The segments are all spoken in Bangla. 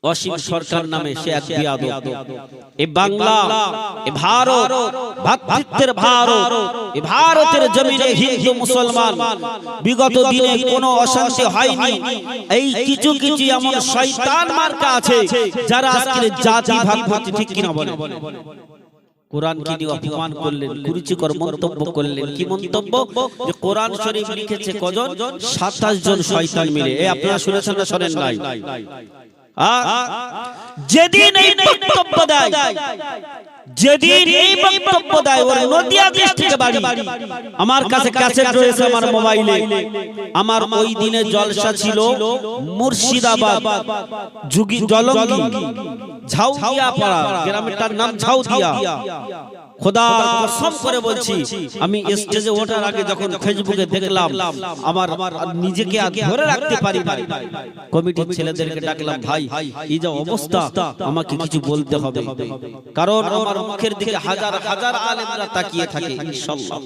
অসীম সরকার নামে সে এক বিয়াদব। এই বাংলা, এ ভারত, ভাতৃত্বের ভারত, এ ভারতের জমিনে হিন্দু মুসলমান বিগত দিনে কোনো অশান্তি হয়নি। এই কিছু কিছু এমন শয়তান মার্কা আছে যারা আজকে জাতি ভাগ করতে, ঠিক কিনা বলেন? কোরআন কি নিয়ে অপমান করলেন, কুরুচিকর মন্তব্য করলেন। কি মন্তব্য? যে কোরআন শরীফ লিখেছে কজন? 27 জন শয়তান মিলে। এই আপনারা শুনেছেন না শোনেন নাই? যেদিন এই বক্তব্য দেয়, যেদিন এই বক্তব্য দেয়, ওর নদিয়া ডিস্ট্রিক্টে বাড়ি, আমার কাছে ক্যাসেট রয়েছে আমার মোবাইলে। আমার ওই দিনে জলসা ছিল মুর্শিদাবাদ জলঙ্গি ঝাউদিয়া পাড়া, গ্রামটার নাম ঝাউদিয়া। খোদার কসম করে বলছি, আমি স্টেজে ওঠার আগে যখন ফেসবুকে দেখলাম, আমার নিজেকে আর ধরে রাখতে পারি না। কমিটির ছেলেদেরকে ডাকলাম, ভাই এই যে অবস্থা, আমাকে কিছু বলতে হবে, কারণ আমার মুখের দিকে হাজার হাজার আলেমরা তাকিয়ে থাকে। ইনশাআল্লাহ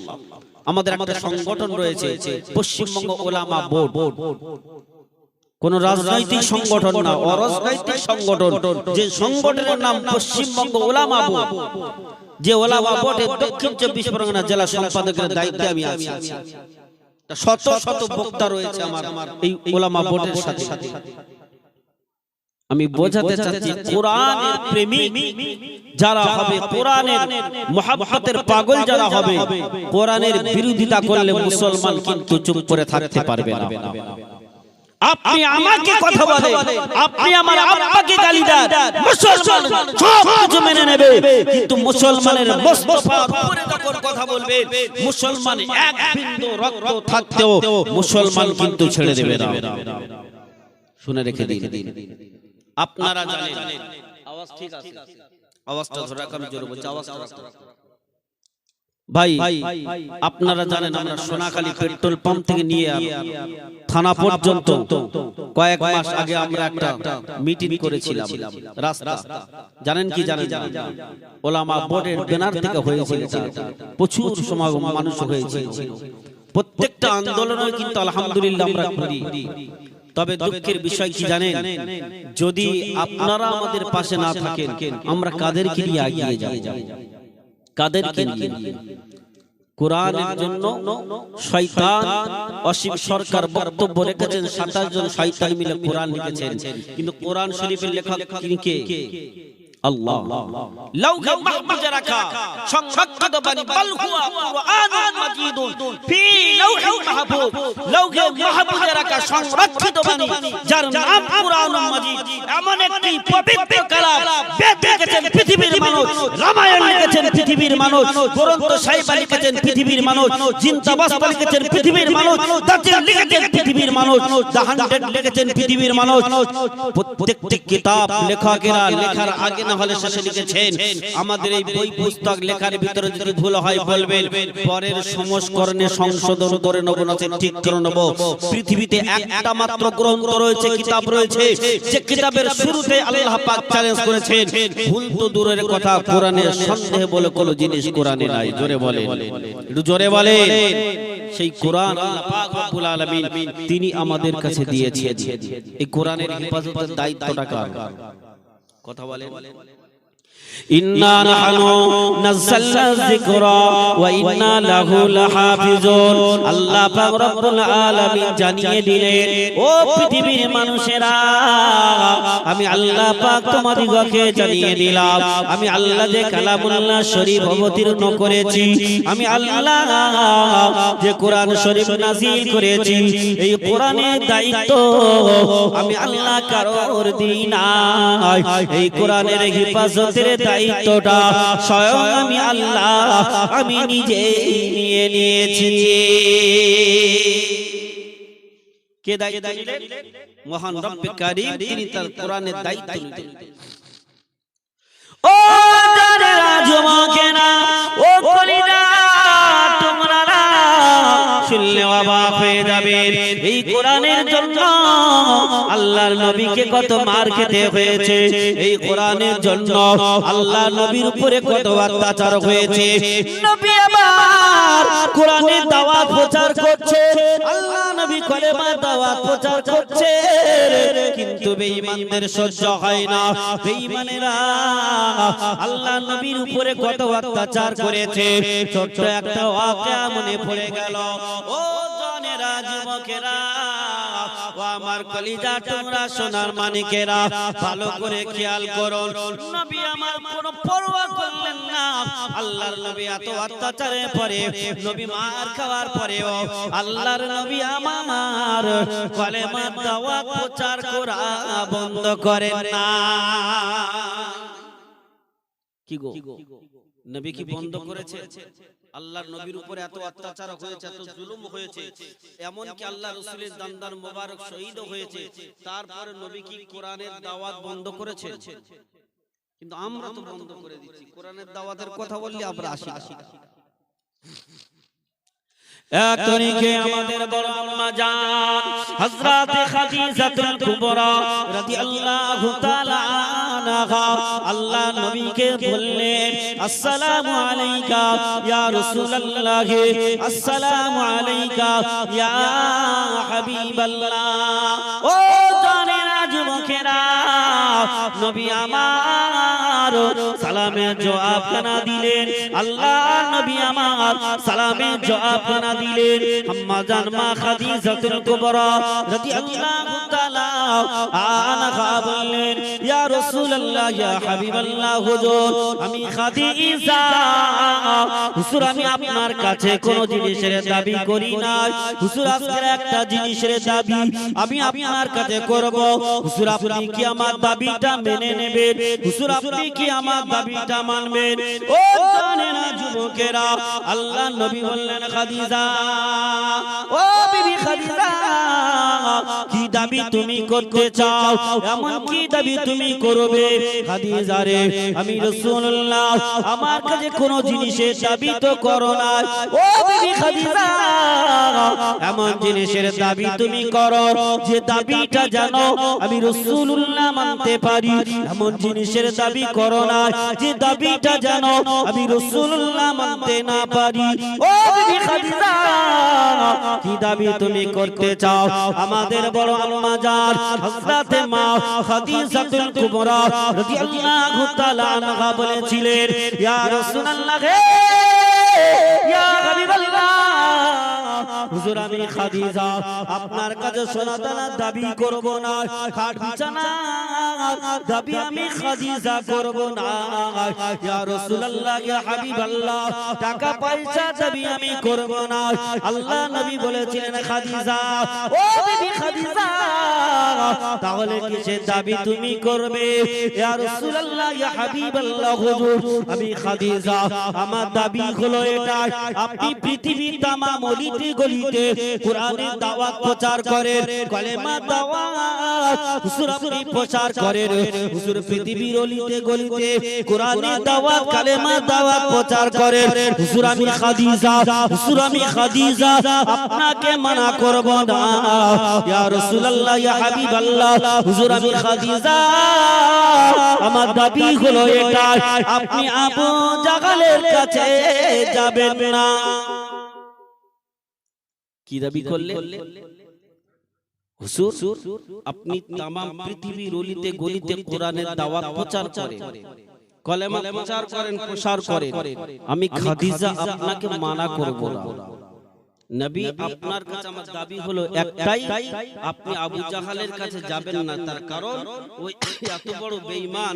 আমাদের একটা সংগঠন রয়েছে, পশ্চিমবঙ্গ ওলামা বোর্ড। কোন রাজনৈতিক সংগঠন না, অরাজনৈতিক সংগঠন। যে সংগঠনের নাম পশ্চিমবঙ্গ ওলামা বোর্ড। যে ওলামা বোর্ডের দক্ষিণ 24 পরগনা জেলা সম্পাদকের দায়িত্বে আমি আছি। শত শত বক্তা রয়েছে আমার এই ওলামা বোর্ডের সাথে। আমি বোঝাতে চাচ্ছি, কোরআনের প্রেমিক যারা হবে, কোরআনের মুহাব্বতের পাগল যারা হবে, কোরআনের বিরোধিতা করলে মুসলমান কিন্তু চুপ করে থাকতে পারবে না। আপনি আমাকে কথা বলে, আপনি আমার আব্বাকে গালি দেন, মুসলমান সব কিছু মেনে নেবে, কিন্তু মুসলমানের মুস্তাফার উপরে যখন কথা বলবে, মুসলমান এক বিন্দু রক্ত থাকতেও মুসলমান কিন্তু ছেড়ে দেবে না। শুনে রেখে দিন। আপনারা জানেন, আওয়াজ ঠিক আছে? আওয়াজটা ধরে রাখ, আমি জোরে বলছি, আওয়াজটা ভাই। আপনারা জানেন, আমরা সোনাখালী পেট্রোল পাম্প থেকে নিয়ে থানা পর্যন্ত কয়েক মাস আগে আমরা একটা মিটিং করেছিলাম। রাস্তা জানেন কি? জানেন ওলামা বোর্ডের ব্যানার থেকে হয়েছিল। প্রচুর সমাগম মানুষ হয়েছিল। প্রত্যেকটা আন্দোলনে কিন্তু আলহামদুলিল্লাহ আমরা করি। তবে দুঃখের বিষয় কি জানেন? যদি আপনারা আমাদের পাশে না থাকেন, আমরা কাদেরকে নিয়ে এগিয়ে যাব? কাদেরকে নিয়ে? কোরআনের জন্য শয়তান অসীম সরকার বক্তব্য রেখেছেন, 27 জন শয়তান মিলে কোরআন লিখেছেন। কিন্তু কোরআন শরীফের লেখক কে? আল্লাহ। লাউহে মাহফুজে রাখা সংরক্ষিত বাণী, বাল হুয়া কুরআনুন মাজিদুন ফি লাউহিল মাহফুজ। লাউহে মাহফুজে রাখা সংরক্ষিত বাণী, যার নাম কুরআনুন মাজিদ। এমন একটি পবিত্র কালাম, বেদ লিখেছেন পৃথিবীর মানুষ, রামায়ণ লিখেছেন পৃথিবীর মানুষ, গ্রন্থ সাহিব লিখেছেন পৃথিবীর মানুষ, জিন্দাবাস্তা লিখেছেন পৃথিবীর মানুষ, দাতিল লিখেছেন পৃথিবীর মানুষ, দ্য 100 লিখেছেন পৃথিবীর মানুষ। প্রত্যেকটি কিতাব লেখকেরা লেখার আগে না হলে শেষে লিখেছেন, আমাদের এই বই পুস্তক লেখার ভিতরে যদি ভুল হয় বলবেন, পরের সংস্করণে সংশোধন করে নেব, না ঠিক করে নেব। পৃথিবীতে একটা মাত্র গ্রন্থ রয়েছে, কিতাব রয়েছে, যে কিতাবের শুরুতে আল্লাহ পাক চ্যালেঞ্জ করেছেন, ভুল তো দূরের কথা, কোরআনে সন্দেহ বলে কোনো জিনিস কোরআনে নাই। জোরে বলেন, একটু জোরে বলেন। সেই কোরআন আল্লাহ পাক রব্বুল আলামিন তিনি আমাদের কাছে দিয়েছেন। এই কোরআনের হেফাজতের দায়িত্বটা কার? কথা বলেন। ইন্না নাহনু নাযালনা যিকরা ওয়া ইন্না লাহু লাহাফিজুন। আল্লাহ পাক রব্বুল আলামিন জানিয়ে দিলেন, ও পৃথিবীর মানুষেরা, আমি আল্লাহ পাক তোমাদিগকে জানিয়ে দিলাম, আমি আল্লাহ যে কালামুল্লাহ শরীফ অবতীর্ণ করেছি, আমি আল্লাহ যে কোরআন শরীফ নাযিল করেছি, এই কোরআনের দায়িত্ব আমি আল্লাহ কারোর দিই নাই। এই কোরআনের হেফাজতের দায়িত্বটা স্বয়ং আমি আল্লাহ, আমি নিজেই নিয়ে নিয়েছি। কে দায়িত্ব নিলেন? মহান রব্বে কারীম, তিনি তার কোরআনের দায়িত্ব নিলেন। ও জানেরা যুবকেরা, ও কলিজা তোমরা শুনলে অবাক হয়ে যাবে। এই কোরআনের জন্য আল্লাহর নবীকে কত মার খেতে হয়েছে, এই কোরআনের জন্য আল্লাহর নবীর উপরে কত অত্যাচার হয়েছে। নবী আমার আমার কোরআনের দাওয়াত প্রচার করছে, আল্লাহ নবী কলেমার দাওয়াত প্রচার করছে, কিন্তু বেঈমানদের সহ্য হয় না। বেঈমানেরা আল্লাহ নবীর উপরে কত অত্যাচার করেছে। ছোট্ট একটা ওয়াকিয়া মনে পড়ে গেল। ও জনেরা, যুবকেরা, ও আমার কলিজা তোমরা সোনার মানিকেরা, ভালো করে খেয়াল করো। নবী আমার কোনো পরোয়া করলেন না। আল্লাহর নবী এত অত্যাচারের পরে, নবী মার খাওয়ার পরেও আল্লাহর নবী আমার কলেমার দাওয়াত প্রচার করা বন্ধ করেন না। কি গো, নবী কি বন্ধ করেছে? আল্লাহর নবীর উপরে এত অত্যাচার হয়েছে, এত জুলুম হয়েছে, এমন কি আল্লাহ রাসূলের দান্দার মোবারক শহীদ হয়েছে, তারপরে নবী কি কোরআনের দাওয়াত বন্ধ করেছে? কিন্তু আমরা তো বন্ধ করে দিচ্ছি। কোরআনের দাওয়াতের কথা বললে আমরা আসি। এক তরিকে আমাদের বড় আম্মা জান হযরত খাদিজাতুল কুবরা রাদিয়াল্লাহু তাআলা আনহা আল্লাহ নবীকে বললেন, আসসালামু আলাইকা ইয়া রাসূলুল্লাহ, আসসালামু আলাইকা ইয়া হাবিবাল্লাহ। ও জানেরা, যুবকেরা, নবী আমার সালামের জবাব কেন দিলেন? আল্লাহ নবী আমার সালামের জবাব কেন দিলেন? আম্মা জান মা খাদিজাতুল কুবরা রাদিয়াল্লাহু তাআলা আনহা বললেন, ইয়া রাসূলুল্লাহ, ইয়া হাবিবাল্লাহ, হুজুর আমি খাদিজা, হুজুর আমি আপনার কাছে কোন জিনিসের দাবি করি না। হুজুর আজকের একটা জিনিসের দাবি আমি আপনার কাছে করব। হুজুর আপনি কি আমার দাবিটা মেনে নেবেন? হুজুর আপনি কি আমার দাবিটা মানবেন? ও জানেনা যুবকেরা, আল্লাহ নবী বললেন, খাদিজা, ও বিবি খাদিজা, কি দাবি তুমি করতে চাও? এমন কি দাবি তুমি করবে? খাদিজা রে, আমি রাসূলুল্লাহ, আমার কাছে কোন জিনিসের দাবি তো করো না। ও বিবি খাদিজা, এমন জিনিসের দাবি তুমি করো যে দাবিটা জানো আমি রাসূলুল্লাহ মানতে পারি। এমন জিনিসের দাবি করো না যে দাবিটা জানো আমি রাসূলুল্লাহ মানতে না পারি। ও বিবি খাদিজা, কি দাবি তুমি করতে চাও? আমাদের বড় আম্মা জান হযরত মা খাদিজাতুল কুবরা রাদিয়াল্লাহু তাআলা আনহা বলেছিলেন, ইয়া রাসূলুল্লাহ, ইয়া হাবিবাল্লাহ, হুজুর আমি খাদিজা আপনার কাছে সোনাদানা দাবি করব না, খাট বিছানা দাবি আমি খাদিজা করব না। ইয়া রাসূলুল্লাহ, ইয়া হাবিবাল্লাহ, টাকা পয়সা দাবি আমি করব না। আল্লাহ নবী বলেছিলেন, খাদিজা, ও বিবি খাদিজা, তাহলে কিসের দাবি তুমি করবে? ইয়া রাসূলুল্লাহ, ইয়া হাবিবাল্লাহ, হুজুর আমি খাদিজা, আমার দাবি হলো এটা, আপনি পৃথিবীর তামাম অলিতে গলিতে কোরআনের দাওয়াত প্রচার করেন, কলেমার দাওয়াত হুজুর আপনি প্রচার করেন। হুজুর পৃথিবীর অলিতে গলিতে কোরআনের দাওয়াত, কালেমার দাওয়াত প্রচার করেন। হুজুর আমি খাদিজা, হুজুর আমি খাদিজা আপনাকে মানা করব না। ইয়া রাসূলুল্লাহ, ইয়া হাবিবাল্লাহ, হুজুর আমি খাদিজা, আমার দাবি হলো এটা, আপনি আবু জাহলের কাছে যাবেন না। কি দাবি করলে? হুজুর আপনি তামাম পৃথিবীর অলিতে গলিতে কোরআনের দাওয়াত প্রচার করেন, কলেমা প্রচার করেন, প্রসার করেন, আমি খাদিজা আপনাকে মানা করব না। নবী আপনার কাছে আমার দাবি হলো একটাই, আপনি আবু জাহলের কাছে যাবেন না। তার কারণ ওই এত বড় বেঈমান,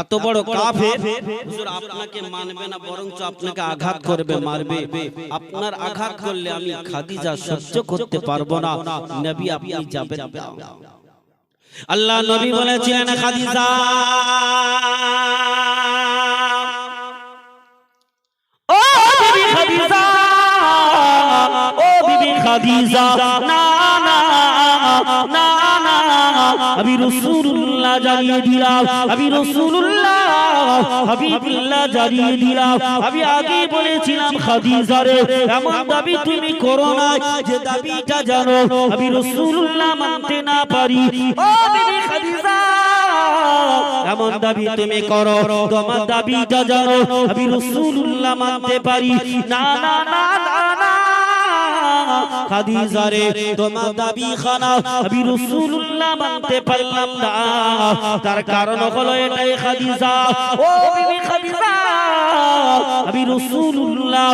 এত বড় কাফের, হুজুর আপনাকে মানবে না, বরঞ্চ আপনাকে আঘাত করবে, মারবে। আপনার আঘাত করলে আমি খাদিজা সহ্য করতে পারবো না। নবী আপনি যাবেন না। আল্লাহ নবী বলেছিলেন, খাদিজা, ও বিবি খাদিজা, ও বিবি খাদিজা, না না না না, আমি রাসূলুল্লাহ জানিয়ে দিলাম, আমি রাসূলুল্লাহ হাবিবুল্লাহ জানিয়ে দিলাম। আমি আগে বলেছিলাম, খাদিজা রে, এমন দাবি তুমি করো না যে দাবিটা জানো আমি রাসূলুল্লাহ মানতে না পারি। ও বিবি খাদিজা, এমন এমন দাবি তুমি করো তোমার দাবি যা জানো আমি রাসূলুল্লাহ মানতে পারি না না না না না খাদিজা রে তোমার দাবি খানা আমি রাসূলুল্লাহ মানতে পারলাম না তার কারণ হলো এটাই খাদিজা ও বিবি খাদিজা আমি রাসূলুল্লাহ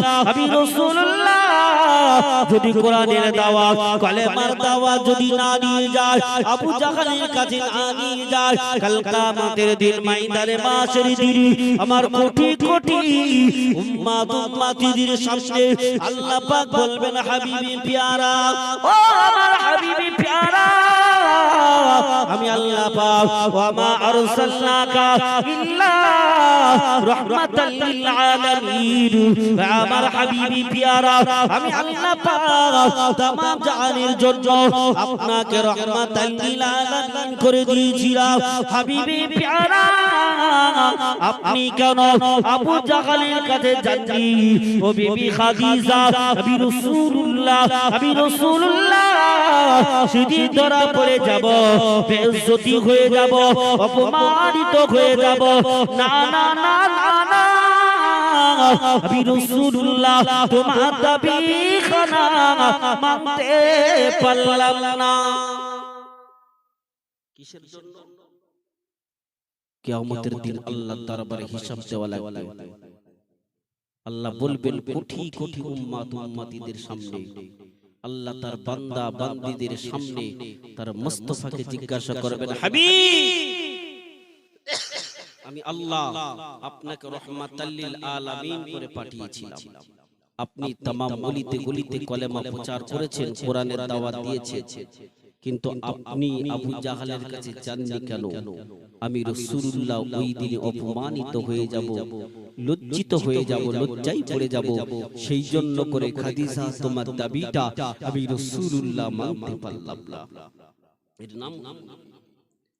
যদি কোরআনের দাওয়াত কলেমার দাওয়াত যদি না নিয়ে যায় আবু জাহলের কাছে না নিয়ে যায় কাল কিয়ামতের দিন ময়দানে মাশার দিন আমার কোটি কোটি উম্মতিদের সামনে আল্লাহ পাক বলবেন হাবিবি প্যারা ও আমার হাবিবি প্যারা আমি আল্লাহ পাক ওয়া মা আরসালনাকা ইল্লা রাহমাতাল লিল আলামিন আমার হাবিবি প্যারা আমি আল্লাহ পাক तमाम জাহানের জন্য আপনাকে রাহমাতাল লিল আলামিন করে দিয়েছিলাম হাবিবি প্যারা আপনি কেন আবু জাহলের কাছে যাননি ও বিবি খাদিজা আমি রাসূলুল্লাহ সেদিন ধরা পড়ে যাব বেইজ্জতি হয়ে যাব অপমানিত হয়ে যাব না না না না না আমি রাসূলুল্লাহ তোমার দাবি খানা মানতে পারলাম না কিসের জন্য কিয়ামতের দিন আল্লাহর দরবারে হিসাব দেওয়া লাগবে আল্লাহ বলবেন কোটি কোটি উম্মতিদের সামনে আল্লাহ তার বান্দা বান্দীদের সামনে তার মুস্তাফাকে জিজ্ঞাসা করবেন হাবিব আমি আল্লাহ আপনাকে রাহমাতাল লিল আলামিন করে পাঠিয়েছিলাম আপনি तमाम গলিতে গলিতে কলেমা প্রচার করেছেন কোরআনের দাওয়াত দিয়েছেন কিন্তু আপনি আবু জাহলের কাছে যাননি কেন আমি রাসূলুল্লাহ ওই দিনে অপমানিত হয়ে যাব লজ্জিত হয়ে যাব লজ্জায় পড়ে যাব সেই জন্য করে খাদিজা তোমার দাবিটা আমি রাসূলুল্লাহ মানতে পারলাম না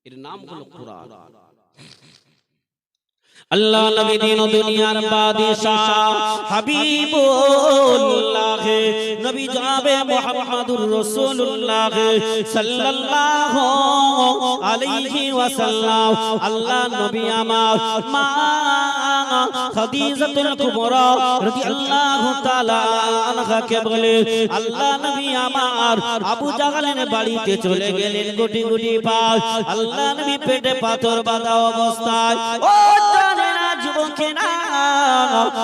এর নাম হলো কোরআন আল্লাহ নবী দিন দুনিয়ার বাদশাহ হাবিবুল্লাহ নবী জনাবে মুহাম্মদুর রাসূলুল্লাহ সাল্লাল্লাহু আলাইহি ওয়াসাল্লাম আল্লাহ নবী আমার মা খাদিজাতুল কুবরা রাদিয়াল্লাহু তাআলা আনহাকে বলে আল্লাহ নবী আমার আবু জাহলের বাড়িতে চলে গেলেন গুটি গুটি পায় আল্লাহ নবী পেটে পাথর বাঁধা অবস্থায় ও যুবকেরা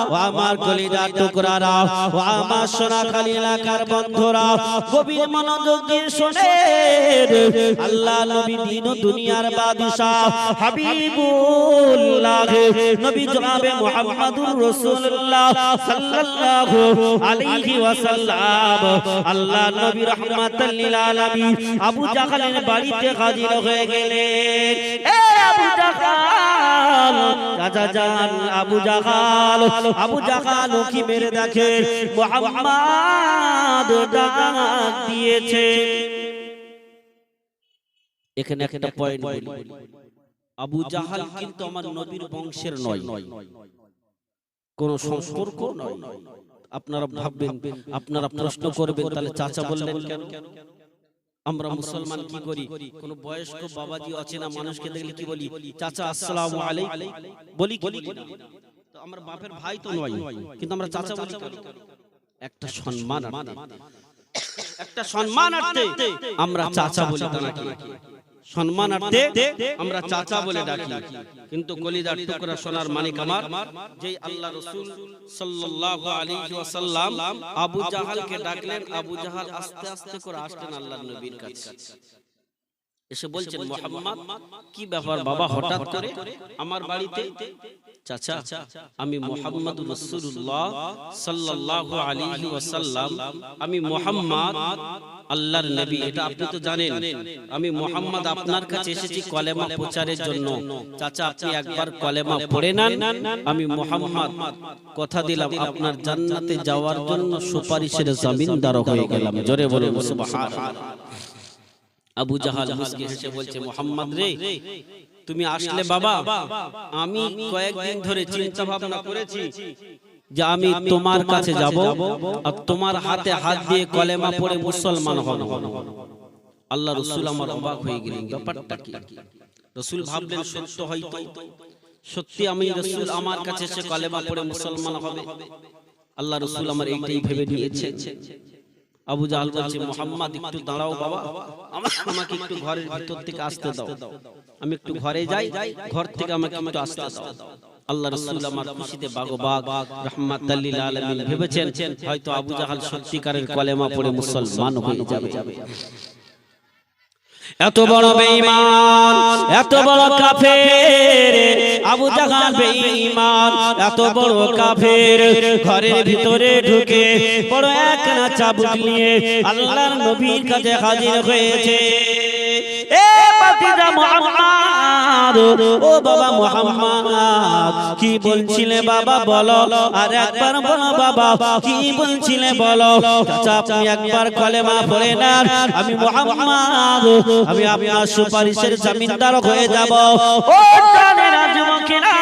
ও আমার কলিজার টুকরারা ও আমার সোনাখালী এলাকার বন্ধুরা গভীর মনোযোগ দিয়ে শোনেন আল্লাহ নবী দিন দুনিয়ার বাদশাহ হাবিবুল্লাহ নবী জনাবে মুহাম্মদুর রাসূলুল্লাহ সাল্লাল্লাহু আলাইহি ওয়াসাল্লাম আল্লাহ নবী রাহমাতাল লিল আলামিন আবু জাহলের বাড়িতে হাজির হয়ে গেলেন এ আবু জাহল চাচা জান আবু জাহল কি মেরে দেখে মুহাম্মদ ডাক দিয়েছে এখানে একটা পয়েন্ট বলি আবু জাহল কিন্তু আমার নবীর বংশের নয় কোন সম্পর্ক নয় আপনারা ভাববেন আপনারা প্রশ্ন করবেন তাহলে চাচা বললেন কেন আমরা মুসলমান কি করি কোন বয়স্ক বাবাজি অচেনা মানুষকে দেখলে কি বলি চাচা আসসালামু আলাইকুম বলি কি না তো আমার বাপের ভাই তো নয় কিন্তু আমরা চাচা বলি একটা সম্মানার্থে আমরা চাচা বলি তা নাকি সম্মানার্থে আমরা চাচা বলে ডাকি কিন্তু কলিজার টুকরা সোনার মানিক আমার যেই আল্লাহ রাসূল সাল্লাল্লাহু আলাইহি ওয়াসাল্লাম আবু জাহলকে ডাকলেন আবু জাহল আস্তে আস্তে করে আসলেন আল্লাহর নবীর কাছে এসে বলছেন মুহাম্মদ কি ব্যাপার বাবা হঠাৎ করে আমার বাড়িতে চাচা আমি মুহাম্মদুর রাসূলুল্লাহ সাল্লাল্লাহু আলাইহি ওয়াসাল্লাম আমি মুহাম্মদ আল্লাহর নবী এটা আপনি তো জানেন আমি মুহাম্মদ আপনার কাছে এসেছি কলেমা প্রচারের জন্য চাচা আপনি একবার কলেমা পড়ে নেন আমি মুহাম্মদ কথা দিলাম আপনার জান্নাতে যাওয়ার জন্য সুপারিশের জমিনদার হয়ে গেলাম জোরে বলুন সুবহানাল্লাহ আবু জাহল মুস্কি হেসে বলছে মুহাম্মদ রে তুমি আসলে বাবা আমি কয়েকদিন ধরে চিন্তা ভাবনা করেছি যে আমি তোমার কাছে যাব আর তোমার হাতে হাত দিয়ে কলেমা পড়ে মুসলমান হব আল্লাহ রাসূল আমার অবাক হয়ে গেলেন ব্যাপারটা কি রাসূল ভাবলেন সত্য হয়তো, সত্যি আমি রাসূল আমার কাছে এসে কালেমা পড়ে মুসলমান হবে। আল্লাহ রাসূল আমার এইটাই ভেবে নিয়েছে। আবু জাহল বলছে, মুহাম্মদ একটু দাঁড়াও বাবা, আমাকে একটু ঘরের ভিতর থেকে আসতে দাও, আমি একটু ঘরে যাই, ঘর থেকে আমাকে একটু আসতে দাও। আল্লাহ রাসূল আমার খুশিতে বাগবাগ রাহমাতাল লিল আলামিন ভেবেছেন হয়তো আবু জাহল সত্যিকারের কালেমা পড়ে মুসলমান হয়ে যাবে। এত বড় বেঈমান, এত বড় কাফের আবু জাহল বেঈমান, এত বড় কাফের ঘরের ভিতরে ঢুকে বড় একখানা চাবুক নিয়ে আল্লাহর নবীর কাছে হাজির হয়েছে। এ বাতিজা মুহাম্মদ, ও বাবা মুহাম্মদ, কি বলছিলে বাবা বলো, আর একবার বলো বাবা কি বলছিলে বলো। চাচা আপনি একবার কালেমা পড়ে নেন, আমি মুহাম্মদ আমি আপনার সুপারিশের জমিনদার হয়ে যাব। ও জানেরা যুবকেরা,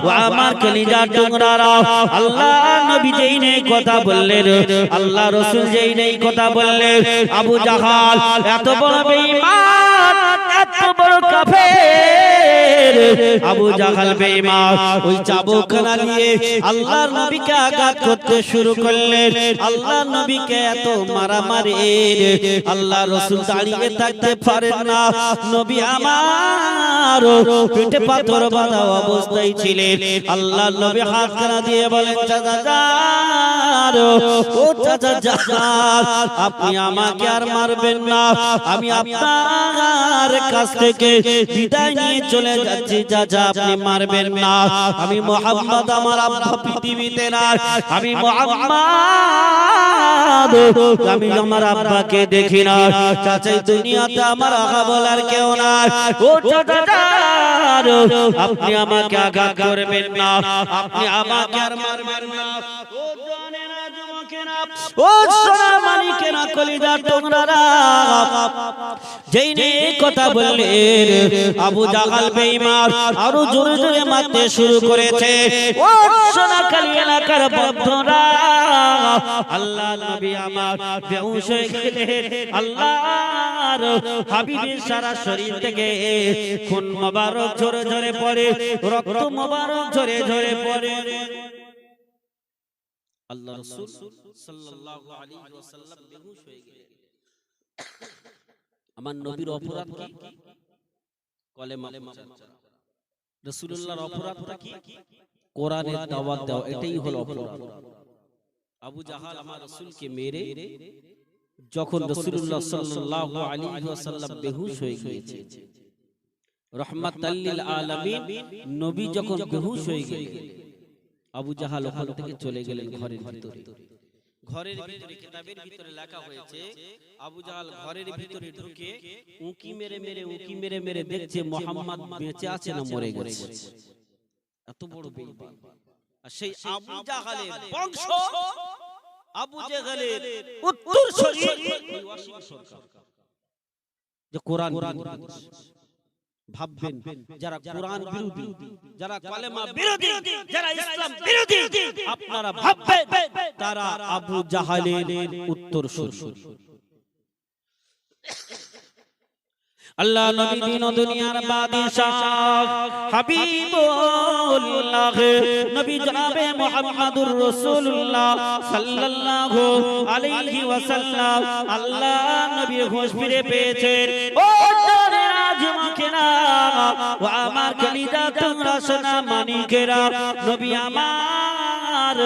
ও আমার কলিজার টুকরারা, আল্লাহ নবী যেই নেই কথা বললেন, আল্লাহ রাসূল যেই নেই কথা বললেন, আবু জাহল এত বড় বেঈমান, এত বড় কাফের আবু জাহল বেঈমান ওই চাবুকখানা নিয়ে আল্লাহর নবীকে আঘাত করতে শুরু করলেন। আল্লাহর নবীকে এত মারামারি, আল্লাহ রাসূল দাঁড়িয়ে থাকতে পারেন না। নবী আমার পেটে পাথর বাঁধা অবস্থায় ছিলেন। আল্লাহর নবী হাতখানা দিয়ে বলেন, চাচা যান, ও চাচা যান, আপনি আমাকে আর মারবেন না, আমি আপনার কাছ থেকে বিদায় নিয়ে চলে যাচ্ছি। চাচা আপনি মারবেন না, আমি মুহাম্মদ আমার আব্বা পৃথিবীতে না, আমি মুহাম্মদ আমি আমার আব্বাকে দেখি না। চাচা দুনিয়াতে আমার আঘাত বলার কেউ না। ও চাচা যান, আপনি আমাকে আঘাত করবেন না, আপনি আমাকে আর মারবেন না। ও জানেরা যুবকেরা, ও সোনা মানিকেরা, কলিজার টুকরারা, যেই নেই কথা বললেন আবু জাহল বেঈমান আরো জোরে জোরে মারতে শুরু করেছে। ও সোনাখালী এলাকার বন্ধুরা, আল্লাহ নবী আমার বেহুশ হয়ে গেলেন। আল্লাহর হাবিবের সারা শরীর থেকে খুন মোবারক ঝরে ঝরে পড়ে, রক্ত মোবারক ঝরে ঝরে পড়ে। আল্লাহ রাসূল সাল্লাল্লাহু আলাইহি ওয়াসাল্লাম বেহুশ হয়ে গেলেন। আমার নবীর অপরাধ কি? কলেমা পড়া। রাসূলুল্লাহর অপরাধটা কি? কোরআনের দাওয়াত দেওয়া, এটাই হলো অপরাধ। আবু জাহল আমার রাসূলকে মেরে যখন রাসূলুল্লাহ সাল্লাল্লাহু আলাইহি ওয়াসাল্লাম বেহুশ হয়ে গিয়েছে, রাহমাতাল লিল আলামিন নবী যখন বেহুশ হয়ে গেলেন, আবু জাহল ওখান থেকে চলে গেলেন ঘরের ভিতরে। ঘরের ভিতরে কিতাবের ভিতরে লেখা হয়েছে আবু জাহল ঘরের ভিতরে ঢুকে উঁকি মেরে মেরে উঁকি মেরে মেরে দেখছে মুহাম্মদ বেঁচে আছে না মরে গেছে। এত বড় বেঈমান। আর সেই আবু জাহলের বংশ, আবু জাহলের উত্তরসূরি ওই ওয়াসিম সরকার, যে কোরআন ভাববেন যারা কোরআন বিরোধী, যারা কালেমা বিরোধী, যারা ইসলাম বিরোধী, আপনারা ভাববেন তারা আবু জাহলের উত্তরসূরি। আল্লাহ নবী দিন ও দুনিয়ার বাদশাহ হাবিবুল্লাহ নবী জনাবে মুহাম্মদুর রাসূলুল্লাহ সাল্লাল্লাহু আলাইহি ওয়াসাল্লাম, আল্লাহ নবী হোশ ফিরে পেয়েছেন। ও জানেরা যুবকেরা, ও আমার কলিজা তোমরা সোনা মানিকেরা, নবী আমার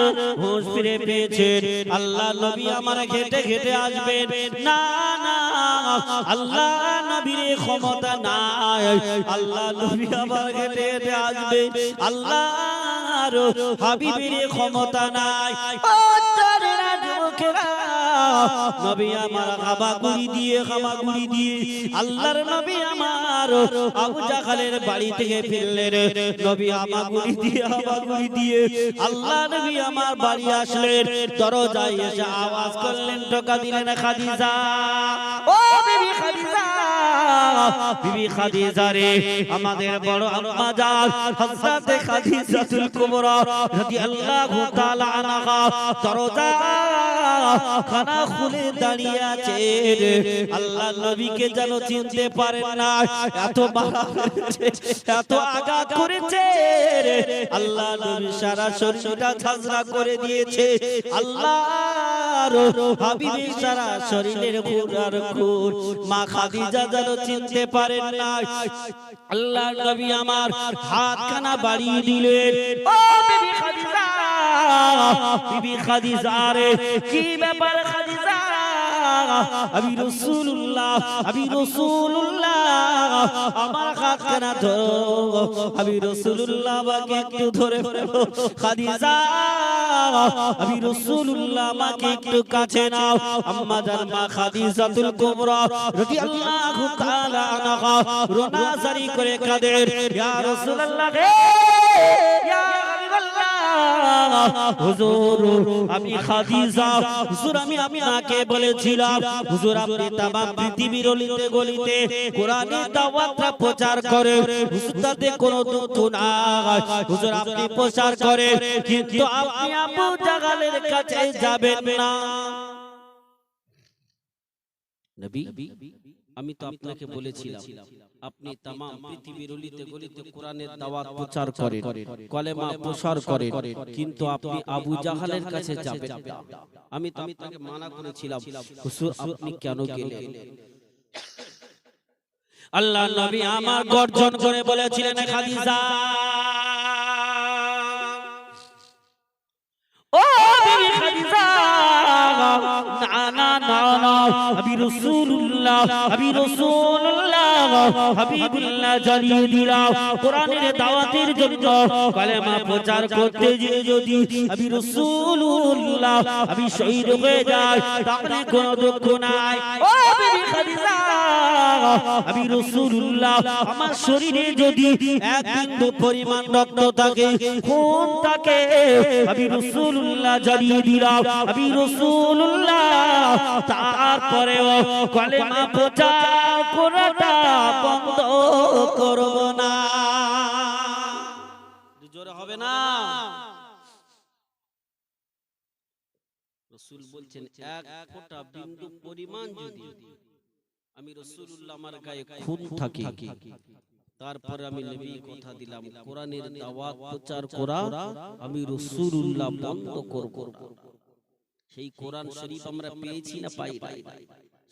হোশ ফিরে পেয়েছেন। আল্লাহ নবী আমার ঘেটে ঘেটে আসবেন না, না আল্লাহ নবীর ক্ষমতা নাই। আল্লাহ নবী আমার ঘেটে ঘেটে আসবে, আল্লাহর হাবিবের ক্ষমতা নাই। ও জানেরা যুবকেরা, নবী আমার হামাগুড়ি দিয়ে আল্লাহর নবী আমার আবু জাহলের বাড়ি থেকে ফিরলেন। নবী হামাগুড়ি দিয়ে আল্লাহ নবী আমার বাড়ি আসলেন। দরজায় এসে আওয়াজ করলেন, টোকা দিলেন, খাদিজা, ও বিবি খাদিজা, বিবি খাদিজা রে, আমাদের বড় আম্মা জান হযরত খাদিজাতুল কুবরা রাদিয়াল্লাহু তাআলা আনহা দরজা খানা খুলে দাঁড়িয়ে আছে আল্লাহ নবীকে যেন চিনতে পারেন না এত বাড়া এত আঘাত করেছে আল্লাহ নবী সারা শরীরটা ঝাঁঝরা করে দিয়েছে আল্লাহর হাবিবের সারা শরীরের খুন আর খুন মা খাদিজা যেন চিনতে পারেন না আল্লাহ নবী আমার হাতখানা বাড়িয়ে দিলেন ও বিবি খাদিজা বিবি খাদিজা রে কি ব্যাপার খাদিজা আমি রাসূলুল্লাহ আমার হাতখানা ধরো আমি রাসূলুল্লাহ আমাকে একটু ধরে ফেলো খাদিজা আমি রাসূলুল্লাহ আমাকে একটু কাছে নাও আম্মা জান মা খাদিজাতুল কুবরা রাদিয়াল্লাহু তাআলা আনহা রোনাজারি করে কাঁদেন ইয়া রাসূলুল্লাহ ইয়া হুজুর আমি খাদিজা হুজুর আমি আপনাকে বলেছিলাম হুজুর আপনি तमाम পৃথিবীর অলিতে গলিতে কোরআনের দাওয়াতটা প্রচার করেন হুজুর তাতে কোনো দুঃখ নাই হুজুর আপনি প্রচার করেন কিন্তু আপনি আবু জাহালের কাছে যাবেন না নবী আমি তো আপনাকে বলেছিলাম আপনি तमाम পৃথিবীর অলিতে গলিতে কোরআনের দাওয়াত প্রচার করেন কলেমা প্রসার করেন কিন্তু আপনি আবু জাহালের কাছে যাবেন না আমি তো আপনাকে মানা করেছিলাম হুজুর আপনি কেন গেলেন আল্লাহ নবী আমার গর্জন করে বলেছিলেন খাদিজা ও বিবি খাদিজা না না না না আমি রাসূলুল্লাহ হাবিবুল্লাহ জ্বালিয়ে দিলাম কোরআনের দাওয়াতের জন্য কালেমা প্রচার করতে গিয়ে যদি আমি রাসূলুল্লাহ আমি শহীদ হয়ে যাই তাহলে কোনো দুঃখ নাই ও বিবি খাদিজা আমি রাসূলুল্লাহ আমার শরীরে যদি এক বিন্দু পরিমাণ রক্ত থাকে খুন থাকে আমি রাসূলুল্লাহ জ্বালিয়ে দিলাম আমি রাসূলুল্লাহ তারপরেও কলেমা প্রচার করাটা বন্ধ করব না জোরে হবে না রাসূল বলছেন এক ফোঁটা বিন্দু পরিমাণ যদি আমি রাসূলুল্লাহ আমার গায়ে খুন থাকে তারপরে আমি নবী কথা দিলাম কোরআনের দাওয়াত প্রচার করা আমি রাসূলুল্লাহ বন্ধ করব সেই কোরআন শরীফ আমরা পেয়েছি না পাই নাই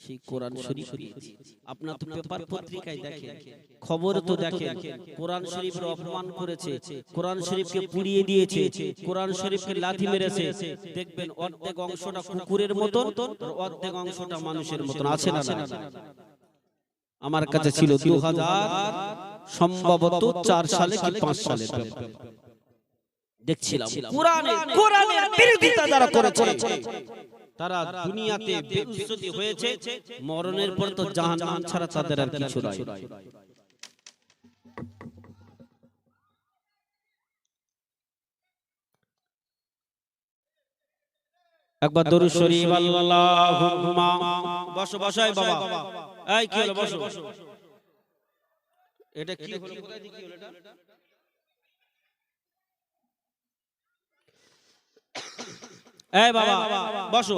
সেই কোরআন শরীফ পেয়েছি আপনারা তো পেপার পত্রিকায় দেখেন খবর তো দেখেন কোরআন শরীফের অপমান করেছে কোরআন শরীফকে পুড়িয়ে দিয়েছে কোরআন শরীফকে লাথি মেরেছে দেখবেন অর্ধেক অংশটা কুকুরের মতন আর অর্ধেক অংশটা মানুষের মতন আছে না না আমার কাছে ছিল 2000 সম্ভবত 4 সালে কি 5 সালে দেখছিলাম কোরআনের বিরোধিতা যারা করেছে তারা দুনিয়াতে বেইজ্জতি হয়েছে মরণের পর তো জাহান্নাম ছাড়া তাদের আর কিছু নাই একবার দরুদ শরীফ আল্লাহুম্মা বসো বসাই বাবা এই কি হলো বসো এটা কি হলো কোথায় কি হলো এটা এই বাবা বসো